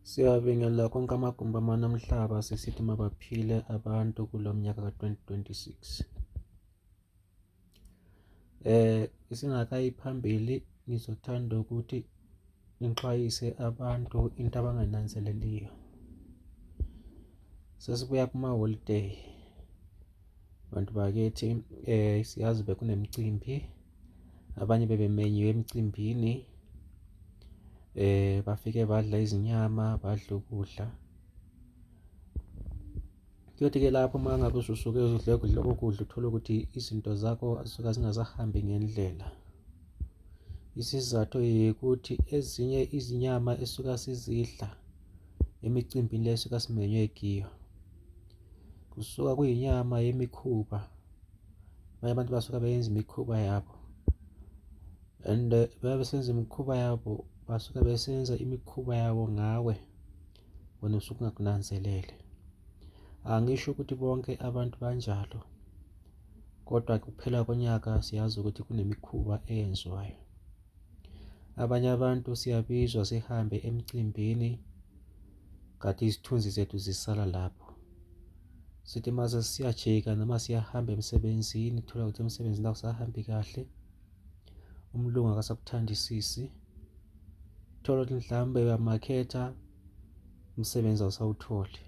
Siyabingelela konke amagumbi amanamhlaba sisithi mabaphile abantu kulo mnyaka ka-2026. Singakayi phambili, ngizothanda ukuthi ngixwayise abantu into abangayinanzeleliyo. Sesibuya kumaholideyi bantu bakithi, siyazi bekunemicimbi, abanye bebemenyiwe emcimbini, bafike badla izinyama, badla ukudla. Kuyothi-ke lapho uma ngabe ususuke udle ukudla uthole ukuthi izinto zakho zisuka zingasahambi ngendlela. Isizathu yikuthi ezinye izinyama esuka sizidla emicimbini le esuka simenywe kiyo kusuka kuyinyama yemikhuba. Abanye abantu basuka beyenza imikhuba yabo, and besenza imikhuba yabo, basuka besenza imikhuba yabo ngawe, wena usuke ungakunanzelele. Angisho ukuthi bonke abantu banjalo, kodwa kuphela konyaka siyazi ukuthi kunemikhuba eyenziwayo. Abanye abantu siyabizwa sihambe emcimbini, kanti izithunzi zethu zisala lapho. Sithi mase siyajika noma siyahamba emsebenzini, thola ukuthi emsebenzini akusahambi kahle, umlungu akasakuthandisisi, thola ukuthi mhlawumbe uyamakhetha, umsebenzi awusawutholi,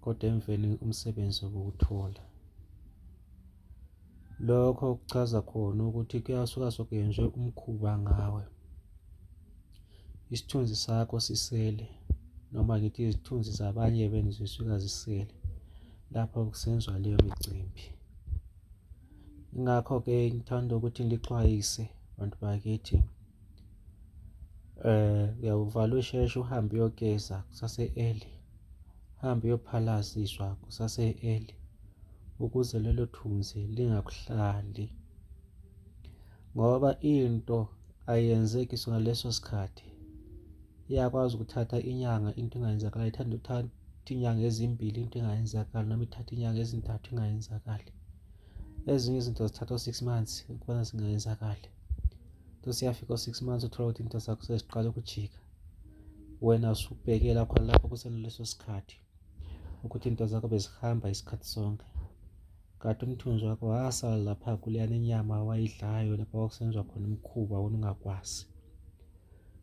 kodwa emveni umsebenzi wokuwuthola. Lokho kuchaza khona ukuthi kuyasuka sokwenziwe umkhuba ngawe, isithunzi sakho sisele, noma ngithi izithunzi zabanye benu zisuka zisele lapho kusenziwa leyo micimbi. Ingakho-ke ngithanda ukuthi ngixwayise bantu bakithi, uyawuvala usheshe uhambe uyogeza kusase-early, uhambe uyophalaziswa kusase-early ukuze lelo thunzi lingakuhlali, ngoba into ayenzeki isuka ngaleso sikhathi. Iyakwazi ukuthatha inyanga into ingayenzakala, ithanda ukuthatha inyanga ezimbili into ingayenzakali, noma ithatha inyanga ezintathu ingayenzakali. Ezinye izinto zithatha 6 months ukubana zingayenzakali. Siyafika 6 months uthola ukuthi into zakho seziqala ukujika, wena usubheke lapho kuseleso sikhathi ukuthi into zakho bezihamba isikhathi sonke, kanti umthunzi wakho wasala lapha kuleyana inyama wayidlayo lapho kwakusenziwa khona umkhuba wona ungakwazi.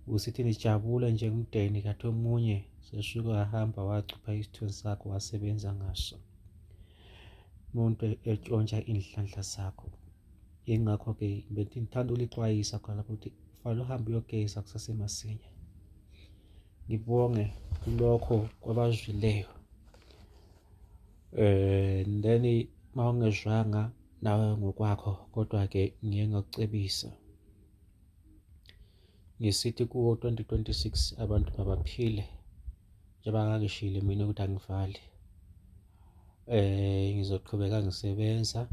Usithi nijabule nje umndeni, kanti omunye sesuke wahamba wacupha isithunzi sakho wasebenza ngaso, umuntu etshontsha iy'nhlanhla zakho. Yingakho-ke ngithanda ukulixwayisa khona lapho ukuthi kufanele uhambe uyogeza kusasemasinya. Ngibonge kulokho kwabazwileyo. Then uma ungezwanga nawe ngokwakho, kodwa-ke ngiye ngakucebisa ngisithi kuwo 2026 abantu mabaphile njengoba ngangishilo mina ukuthi angivali. Ngizoqhubeka ngisebenza,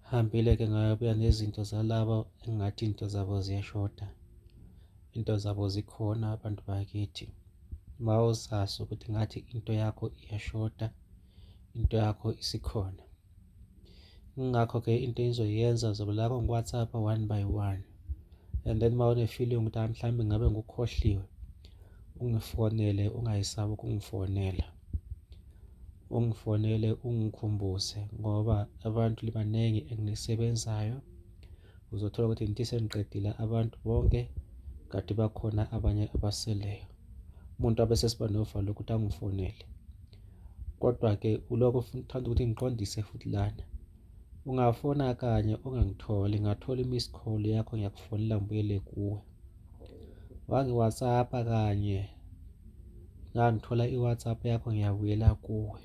hambile-ke ngabuya nezinto zalaba engathi into zabo ziyashoda. Into zabo zikhona abantu bakithi, mawuzazi ukuthi ngathi into yakho iyashoda, into yakho isikhona. Ingakho-ke into engizoyenza zobe la ngu-WhatsApp one by one, and then uma une-feeling ukuthi mhlawumbe ngabe ngukhohliwe, ungifonele, ungayesabi ukungifonela. Ungifonele ungikhumbuze ngoba abantu libanengi enginisebenzayo. Uzothola ukuthi ngithi sengiqedile abantu bonke, kanti bakhona abanye abaseleyo. Umuntu abese siba novalo ukuthi angifonele. Kodwa-ke ulokho uthanda ukuthi ngiqondise futhi lana, ungafona kanye ungangitholi, ngathola i-miss call yakho ngiyakufonela ngibuyele kuwe. Wangi-WhatsApp kanye, ngangithola i-WhatsApp yakho ngiyabuyela kuwe.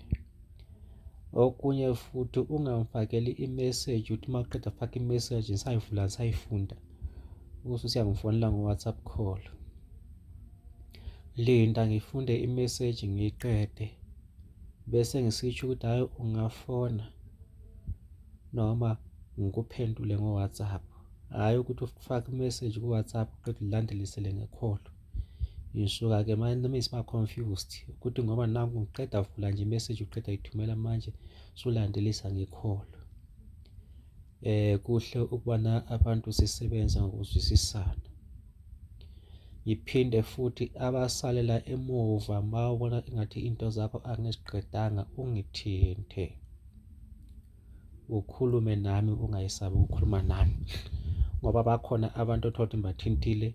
Okunye futhi ungangifakeli i-message uthi uma uqeda ukufaka i-message ngisayivula ngisayifunda ukuthi usiyangifonela ngo-WhatsApp call. Linda ngifunde i-message ngiyiqede bese ngisitsho ukuthi hhayi ungafona noma ngikuphendule ngo-WhatsApp, hhayi ukuthi ufake i-message ku-WhatsApp uqede ulandelisele nge-call. Ngisuka-ke manje noma isiba-confused ukuthi ngoba nangu ngiqeda vula nje i-message uqeda yithumela manje usulandelisa nge-call. Kuhle ukubana abantu sisebenza ngokuzwisisana. Ngiphinde futhi abasalela emuva mawubona engathi into zakho angiziqedanga ungithinte. Ukhulume nami, ungayesabi ukukhuluma nami. Ngoba bakhona abantu othola ukuthi ngibathintile,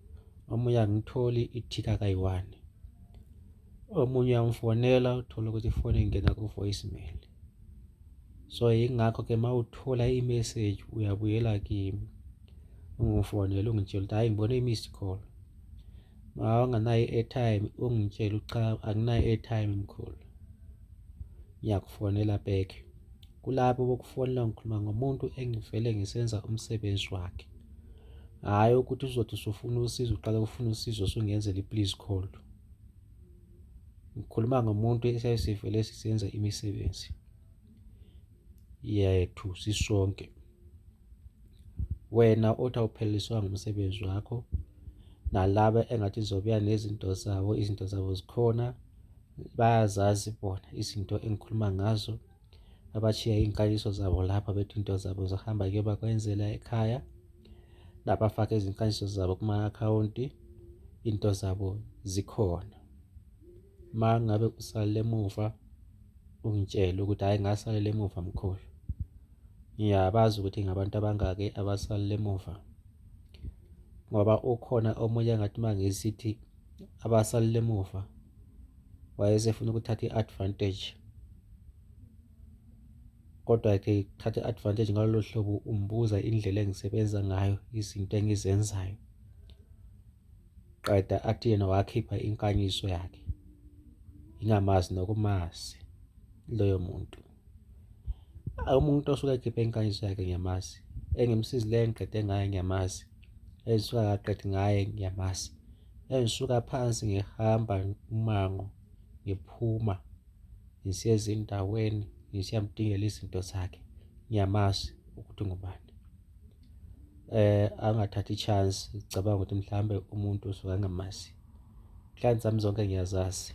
omunye angitholi ithika kayi-1. Omunye uyamfonela uthola ukuthi ifoni ingena ku-voicemail. So yingakho-ke mawuthola i-message uyabuyela kimi. Ungifonele ungitshela ukuthi hhayi ngibone i-missed call. Mawunganayo i-airtime ungitshele cha anginayo i-airtime mkhulu. Ngiyakufonela back. Kulapho bokufonela ngikhuluma ngomuntu engivele ngisenza umsebenzi wakhe. Hhayi ukuthi uzothi usufuna usizo uqala ufuna usizo usungenzela i-please call. Ngikhuluma ngomuntu esivele sisenza imisebenzi yethu sisonke. Wena othi awupheleliswanga umsebenzi wakho, nalaba engathi zobuya nezinto zabo, izinto zabo zikhona, bayazazi bona izinto engikhuluma ngazo, abashiya iy'nkayiso zabo lapha bethi into zabo zihamba kuyobakwenzela ekhaya, nabafake izinkayiso zabo kuma-akhawunti, into zabo zikhona. Uma ngabe usalele emuva ungitshele ukuthi hhayi ngasalele emuva mkhulu. Ngiyabazi ukuthi ngabantu abangaki abasalele emuva, ngoba ukhona omunye engathi uma ngisithi abasalele emuva wayesefuna ukuthatha i-advantage. Kodwa-ke kuthatha i-advantage ngalolo hlobo umbuza indlela engisebenza ngayo, izinto engizenzayo. Qeda athi yena wakhipha inkanyiso yakhe. Ngingamazi nokumazi loyo muntu. Umuntu osuke ekhiphe inkanyiso yakhe ngiyamazi. Engimsizileyo engiqede ngaye ngiyamazi. Engisuka kaqedi ngaye ngiyamazi. Engisuka phansi ngihamba umango, ngiphuma ngisiya ezindaweni ngisiyamdingela izinto zakhe. Ngiyamazi ukuthi ngubani. Angathathi i-chance ngicabanga ukuthi mhlawumbe umuntu usuke angamazi. Inhlanzi zami zonke ngiyazazi.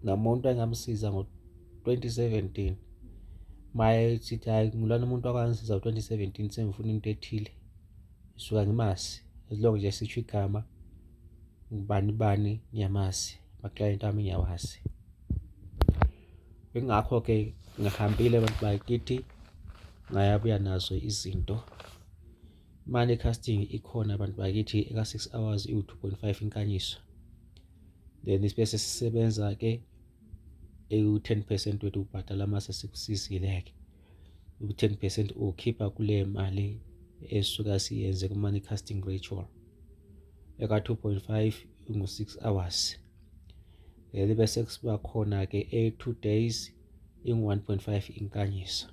Nomuntu engamsiza ngo-2017 maye sithi hhayi ngulana umuntu wakwangisiza ngo-2017 sengifuna into ethile, ngisuka ngimazi. As long nje sisho igama ngubani bani ngiyamazi, amaklayenti ami ngiyawazi. Ingakho-ke ngihambile abantu bakithi ngayabuya nazo izinto. Money casting ikhona abantu bakithi eka-6 hours iwu-2.5 inkanyiso. Then bese sisebenza-ke ewu-10% wethu ubhadala mase sikusizile-ke. U-10% ukhipha kule mali esuka siyenze ku-money casting ritual. Eka-2.5 ingu-6 hours. Bese kusiba khona-ke 2 days ingu-1.5 inkanyiso.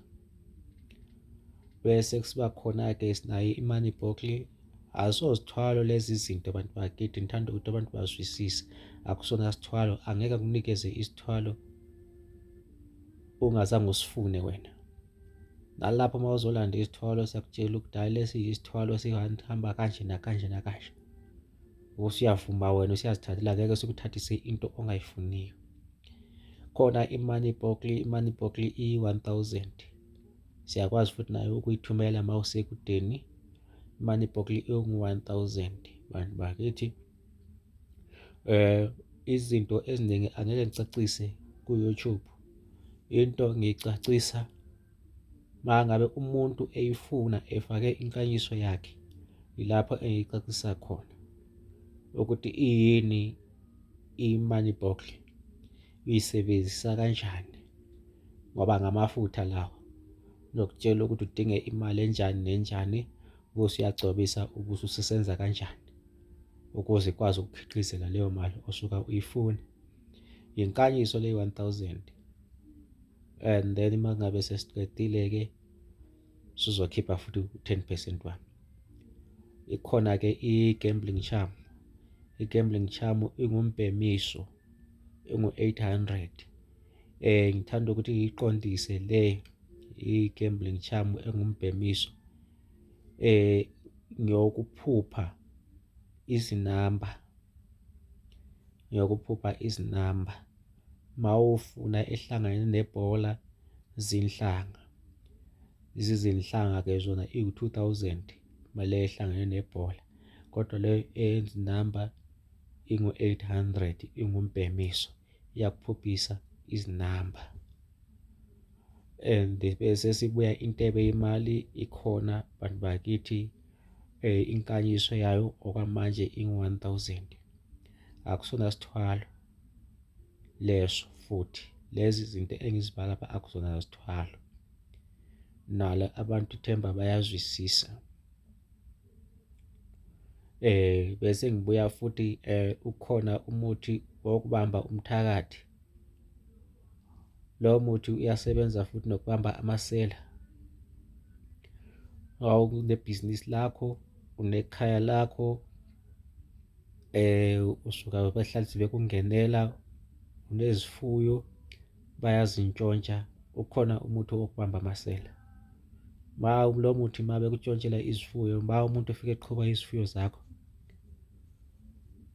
Bese kusiba khona-ke sinayo i-money booklet. Asozithwalo lezi zinto abantu bakithi, ngithanda ukuthi abantu bazwisise. Akusona sithwalo, angeke kunikeze isithwalo ungazange usifune wena. Nalapho uma uzolanda isithwalo siyakutshela ukuthi hhayi lesi isithwalo sihamba kanje nakanje nakanje. Usuyavuma wena, usuyazithathela, ngeke sikuthathise into ongayifuniyo. Khona i-money booklet i-1000. Siyakwazi futhi nayo ukuyithumela uma usekudeni. I-money booklet ingu-1000 bantu bakithi. Izinto eziningi angeke ngicacise ku-YouTube. Into ngiyicacisa uma ngabe umuntu eyifuna efake inkanyiso yakhe, ilapho engiyicacisa khona ukuthi iyini i-money booklet, uyisebenzisa kanjani, ngoba ngamafutha lawa. Nokutshela ukuthi udinge imali enjani nenjani, ubuse uyagcobisa, ubuse ususenza kanjani ukuze ikwazi ukukhiqizela leyo mali osuka uyifuna. Inkanyiso le 1000. And then uma ngabe sesiqedile-ke sizokhipha futhi u-10% wami. Ikhona-ke i-gambling charm. I-gambling charm ingumbhemiso engu-800. Ngithanda ukuthi ngiyiqondise le i-gambling charm engumbhemiso. Ngiyokuphupha izinamba. Mawufuna ehlangane nebhola zinhlanga. Izinhlanga-ke zona iwu-2000 male ehlangane nebhola. Kodwa le eyezinamba ingu-800 ingumbhemiso, iyakuphophisa izinamba. And bese sibuya intebe yemali ikhona bantu bakithi, inkanyiso yayo okwamanje ingu-1000. Akusona sithwalo leso, futhi lezi zinto engizibala lapha akuzona sithwalo. Nala abantu themba bayazwisisa. Bese ngibuya futhi ukhona umuthi wokubamba umthakathi. Lowo muthi uyasebenza futhi nokubamba amasela. Unebhizinisi lakho, unekhaya lakho, usuka bahlalithi bekungenela, unezifuyo bayazintshontsha, ukhona umuthi wokubamba amasela. Lo muthi ma bekutshontshela izifuyo, ma umuntu efike eqhuba izifuyo zakho,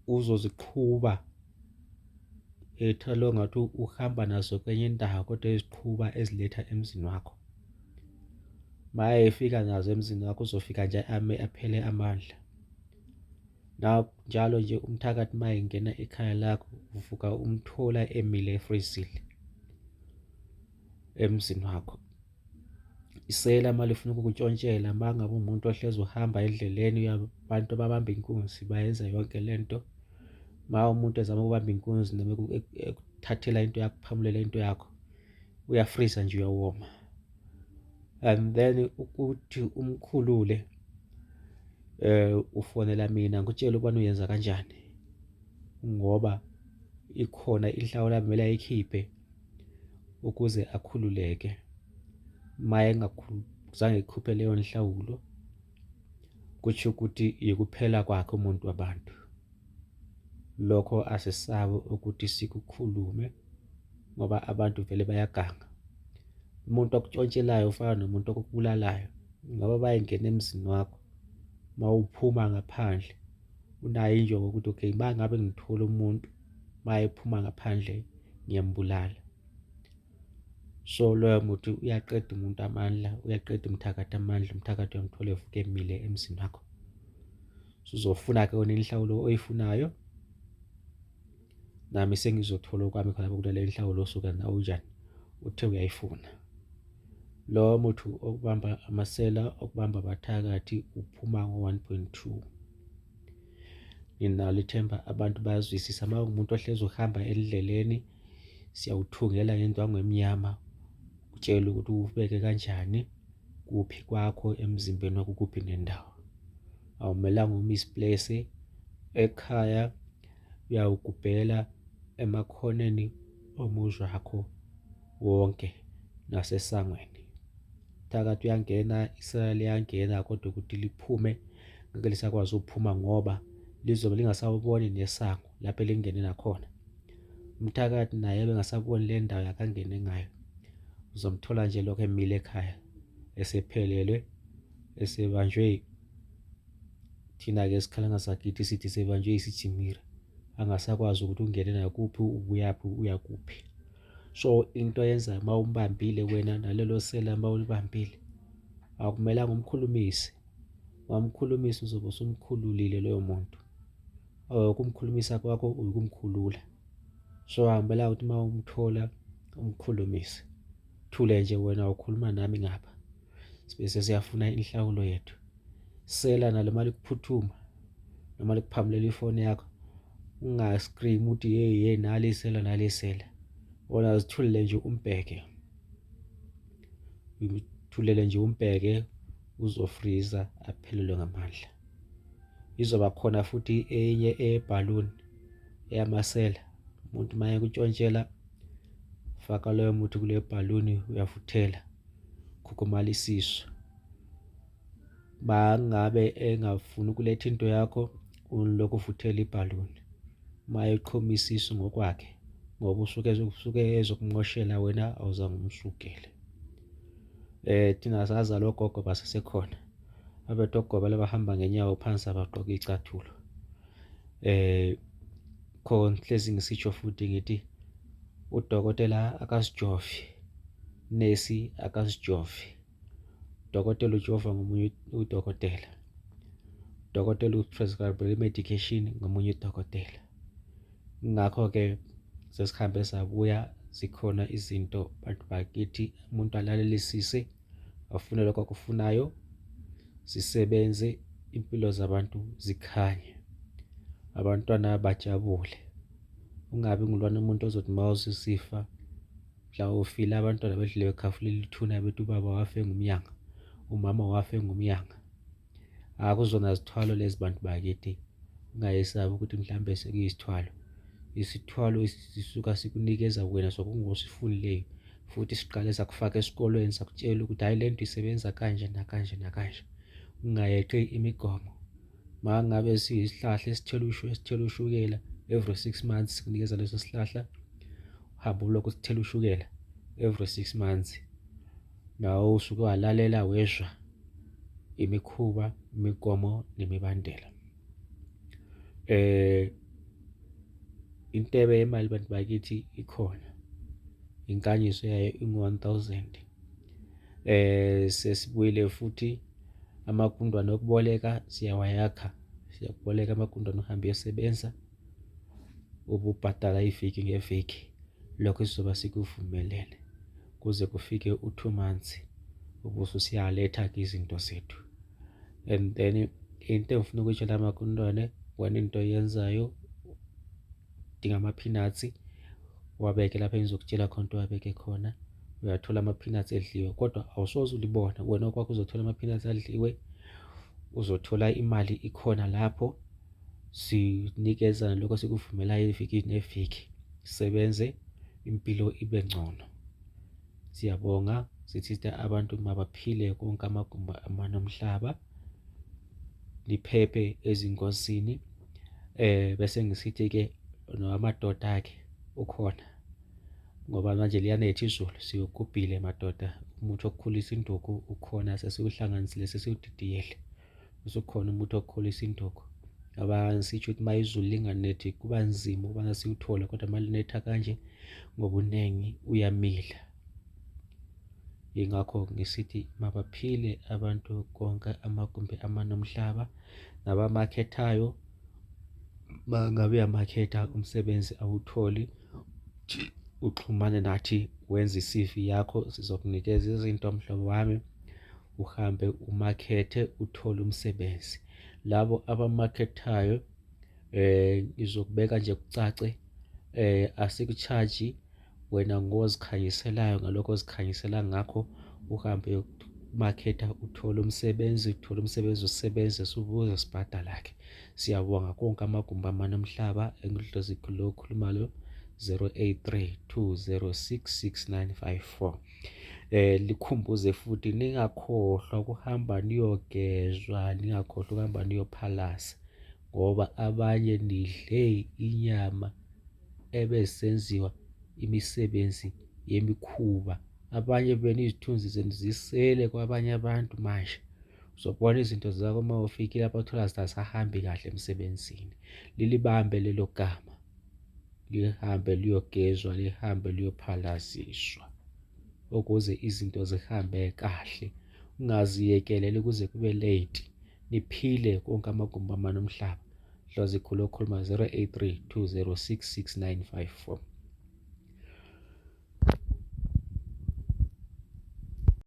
uzoziqhuba ethalo ngathi uhamba nazo kwenye indawo, kodwa eziqhuba eziletha emzini wakho. Ma efika nazo emzini wakho uzofika nje aphele amandla. Njalo nje umthakathi ma engena ekhaya lakho uvuka umthola emile efrizile emzini wakho. Isela ma lifuna ukukutshontshela, ma ngabe umuntu ohlezi uhamba endleleni, abantu babamba inkunzi bayenza yonke lento. Ma umuntu ezama ukubamba inkunzi noma ekuthathela into yakho, kuphamulela into yakho, uyafriza nje, uyawoma. And then ukuthi umkhulule, ufonela mina ngutshela ukubana uyenza kanjani, ngoba ikhona inhlawulo kumele ayikhiphe ukuze akhululeke. Ma engazange ekhuphe leyo nhlawulo, kutsho ukuthi yikuphela kwakhe umuntu wabantu. Lokho asisabe ukuthi sikukhulume ngoba abantu vele bayaganga. Umuntu okutshontshelwayo ufana nomuntu okubulalayo. Ngoba bayengena emzini wakho, ma uphuma ngaphandle unayo injongo ukuthi okay, ma ngabe ngithola umuntu ma ephuma ngaphandle ngiyambulala. So loyo muthi uyaqeda umuntu amandla, uyaqeda umthakathi amandla, umthakathi uyamthola evuka emile emzini wakho. Uzofuna-ke wena inhlawulo oyifunayo, nami sengizothola okwami khonapho kulale inhlawulo osuka nawe unjani uthe uyayifuna. Lowo muthi okubamba amasela, okubamba abathakathi uphuma ngo-1.2. Nginalo ithemba abantu bayazwisisa. Ma umuntu ohlezi uhamba endleleni, siyawuthungela ngendwangu emnyama, utshela ukuthi ubeke kanjani, kuphi kwakho emzimbeni wakho, kuphi nendawo. Awumelanga umisplace ekhaya, uyawugubhela emakhoneni omuzi wakho wonke nasesangweni. Umthakathi uyangena, isela liyangena, kodwa ukuthi liphume ngeke lisakwazi ukuphuma ngoba lizobe lingasawuboni nesango lapho elingene nakhona. Umthakathi naye bengasaboni le ndawo yakangene ngayo, uzomthola nje lokho emile ekhaya, esephelelwe, esebanjwe, thina-ke esikhalanga sakithi sithi sebanjwe isijimira, angasakwazi ukuthi ungene nakuphi, ubuyaphi, uyakuphi. So into yenza ma umbambile wena nalelo sela, ma ulibambile, akumelanga umkhulumise. Wamkhulumisa uzobe usumkhululile loyo muntu. Kumkhulumisa kwakho ukumkhulula. So akumelanga ukuthi ma umthola umkhulumise. Thule nje wena, ukhuluma nami ngapha, sibese siyafuna inhlawulo yethu. Sela nalo mali kuphuthuma noma likuphamulela ifoni yakho, unga-scream uthi hey nalisela nalisela. Wona zithulele nje umbheke, uthulele nje umbheke, uzofriza aphelelwe ngamandla. Izoba khona futhi enye ebhaluni eyamasela. Umuntu ma ekutshontshela, faka loyo muthi kule bhaluni, uyafuthela, khukhumala isisu. Ma ngabe engafuni ukuletha into yakho, ulokhu ufuthela ibhaluni. Ma eqhuma isisu ngokwakhe, ngoba usuke ezokunqoshela wena awuzange umsukele. Thina sazalwa ogogo basesekhona, abethu ogogo labahamba ngenyawo phansi abagqoka iy'cathulo. Khona hlezi ngisitsho futhi ngithi udokotela akasijovi, nesi akasijovi. Udokotela ujova ngomunye udokotela. Udokotela uprescribe medication ngomunye udokotela. Ngakho-ke sesihambe sabuya zikhona izinto bantu bakithi umuntu alalelisise afune lokho akufunayo, zisebenze, impilo zabantu zikhanye, abantwana bajabule. Ungabi ngulwana umuntu ozothi mawusisifa mhla ufile abantwana bedliwe ikhafu lelithuna bethi ubaba wafe ngumyanga, umama wafe ngumyanga. Akuzona zithwalo lezi bantu bakithi, ungayesabi ukuthi mhlambe sekuyisithwalo. Isithwalo sisuka sikunikeza wena sokungosifunileyo, futhi siqale sakufaka esikolweni sakutshela ukuthi hhayi lento isebenza kanje nakanje nakanje. Ungayeqi imigomo. Uma ngabe siyisihlahla esithela ushukela, every 6 months sikunikeza leso sihlahla, uhambe ulokhu sithela ushukela every 6 months. Nawe usuke walalela wezwa imikhuba, imigomo nemibandela. Intebe yemali bantu bakithi ikhona, inkanyiso yayo ingu-1,000. Sesibuyile futhi amakundwana okuboleka siyawayakha, siyakuboleka amakundwana uhambe uyosebenza ububhadala iviki ngeviki. Lokho sizoba sikuvumelene kuze kufike u-2 months ubuso siyaletha-ke izinto zethu. And then into engifuna ukuyitshela amakundwane, wena into oyenzayo udinga ama-peanuts, wabeke lapha engizokutshela khona ukuthi wabeke khona. Uyathola ama-peanuts edliwe kodwa awusoze ulibona wena okwakho uzothola ama-peanuts adliwe, uzothola imali ikhona lapho. Sinikezana lokho sikuvumelayo iviki neviki, sisebenze impilo ibe ngcono. Siyabonga, sithi abantu mabaphile konke amagumba amanomhlaba, liphephe ezingozini. Bese ngisithi-ke namadoda akhe ukhona, ngoba manje liyanetha izulu, siyogubhile madoda. Umuthi wokukhulisa induku ukhona, sesiwuhlanganisile sesiwudidiyele. Usukhona umuthi wokukhulisa induku. Sitsho ukuthi uma izulu linganethi kuba nzima ukubana siwuthole, kodwa uma linetha kanje ngobuningi uyamila. Yingakho ngisithi mabaphile abantu konke amagumbi amanomhlaba. Nabamakhethayo, uma ngabe uyamakhetha umsebenzi awutholi, uxhumane nathi wenze i-CV yakho, sizokunikeza izinto mhlobo wami, uhambe umakhethe uthole umsebenzi. Labo abamakhethayo ngizokubeka nje kucace, asikuchaji, wena ngozikhanyiselayo ngalokho ozikhanyisela ngakho, uhambe umakhetha uthole umsebenzi, usebenze subuze sibhadala-ke. Siyabonga konke amagumbi amanomhlaba engikhuluma lo 083 206 6954. Likhumbuze futhi ningakhohlwa ukuhamba niyogezwa, ningakhohlwa ukuhamba niyophalasa, ngoba abanye nidle inyama ebesenziwa imisebenzi yemikhuba. Abanye benizithunzi zenu zisele kwabanye abantu. Manje uzobona izinto zakho uma ufikile lapho uthola zisahambi kahle emsebenzini. Lilibambe lelo gama, lihambe liyogezwa, lihambe liyophalaziswa ukuze izinto zihambe kahle. Ungaziyekeleli kuze kube late. Niphile konke amagumbi amanomhlaba. Dlozi khulu okhuluma 083 206 6954.